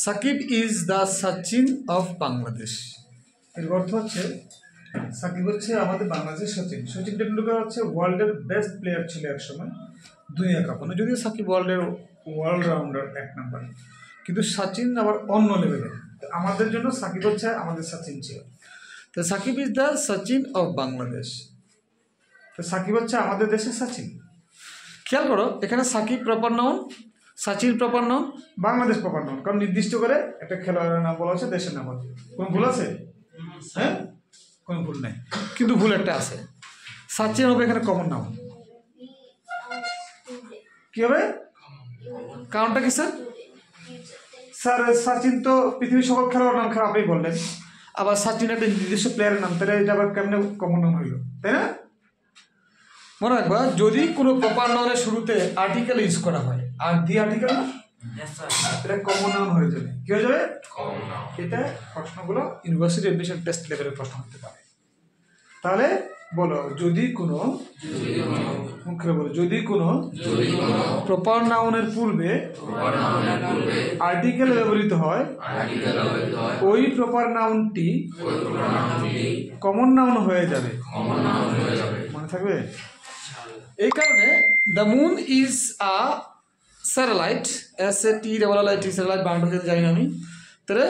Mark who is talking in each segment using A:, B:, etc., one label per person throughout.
A: Shakib is the Sachin of Bangladesh. এর অর্থ হচ্ছে সাকিব হচ্ছে আমাদের বাংলাদেশের সচিন। সচিন টেন্ডুলকার হচ্ছে ওয়ার্ল্ডের বেস্ট প্লেয়ার ছিল একসময়, দুনিয়া কাঁপানো। যদিও সাকিব ওয়ার্ল্ডের অলরাউন্ডার 1 নাম্বার, কিন্তু সচিন আবার অন্য লেভেলে। আমাদের জন্য সাকিব হচ্ছে আমাদের সচিন ছিল। তো Shakib is the Sachin of Bangladesh. তো সাকিব হচ্ছে আমাদের দেশের সচিন। খেয়াল করো, এখানে Shakib proper noun, Sachin proper noun, Bangladesh proper noun. কারণ নির্দিষ্ট করে একটা খেলোয়াড়ের নাম বলা হচ্ছে, দেশের নাম আছে। কোন ভুল আছে? হ্যাঁ, কোনো ভুল নাই, কিন্তু ভুল একটা আছে। সচিন হবে এখানে কমন নাউন। কি হবে? কারণটা কি স্যার? স্যার সচিন তো পৃথিবীর সকল খেলোয়াড়ের নাম আপনি বললেন, আবার সচিন একটা নির্দিষ্ট প্লেয়ারের নাম, তাহলে এটা আবার কেমনে কমন নাউন হইল, তাই না? মনে রাখবা, যদি কোনো প্রপার নাউনের শুরুতে আর্টিকেল ইউজ করা হয়, আর দি আর্টিকেল না, এটা কমন নাউন হয়ে যাবে। কি হয়ে যাবে? এটা প্রশ্নগুলো ইউনিভার্সিটি এডমিশন টেস্ট লেভেলের প্রশ্ন হতে পারে। তাহলে বলো, যদি কোনো প্রপার নাউনের পূর্বে আর্টিকেল ব্যবহৃত হয়, ওই প্রপার নাউনটি কমন নাউন হয়ে যাবে। মনে থাকবে? এই কারণে the moon is a satellite, SATLLIT, satellite বাংলাতে জানি না আমি। তাহলে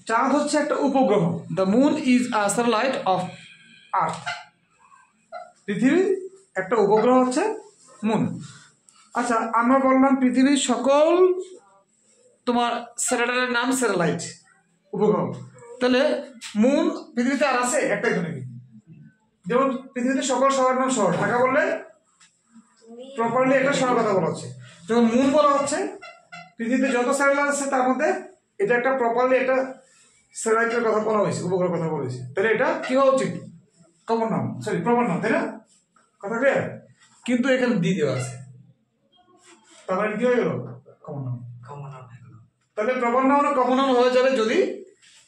A: চাঁদ হচ্ছে একটা উপগ্রহ। The moon is a satellite of earth. পৃথিবী একটা উপগ্রহ হচ্ছে মুন। আচ্ছা, আমরা বললাম পৃথিবীর সকল তোমার স্যাটেলাইটের নাম স্যাটেলাইট, উপগ্রহ। তাহলে মুন পৃথিবীতে আর আছে একটাই তো নাকি? যেমন পৃথিবীতে সকল শহরের নাম শহর, ঢাকা বললে প্রপারলি একটা শহরের কথা বলা হচ্ছে। যখন মুন বলা হচ্ছে, পৃথিবীতে যত স্যাটেলাইট আছে তার মধ্যে এটা একটা প্রপারলি একটা স্যাটেলাইটের কথা বলা হয়েছে, উপগ্রহের কথা বলা হয়েছে। তাহলে এটা কি হওয়া উচিত? কমন নাম, সরি প্রপার নাম, তাই না? কথা ক্লিয়ার? কিন্তু এখানে দি দেওয়া আছে, তারপরে কি হয়ে গেল? কমন নাম। তাহলে প্রপার নাউন কমন নাউন হয়ে যাবে যদি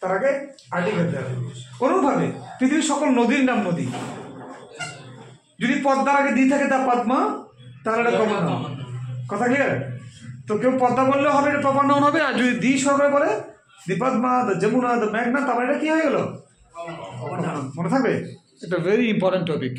A: তার আগে আর্টিকেল দেওয়া হয়। অনুরূপভাবে পৃথিবীর সকল নদীর নাম নদী। যদি পদ্মার আগে দি থাকে তা পদ্মা, তাহলে এটা কমন নাউন। কথা ক্লিয়ার? তো কেউ পদ্মা বললে হবে, এটা প্রপার নাউন হবে। আর যদি দি সহকারে বলে, দি পদ্মা, দ্য যমুনা, দ্য মেঘনা, তারপরে এটা কি হয়ে গেল? মনে থাকবে? এটা ভেরি ইম্পর্টেন্ট টপিক।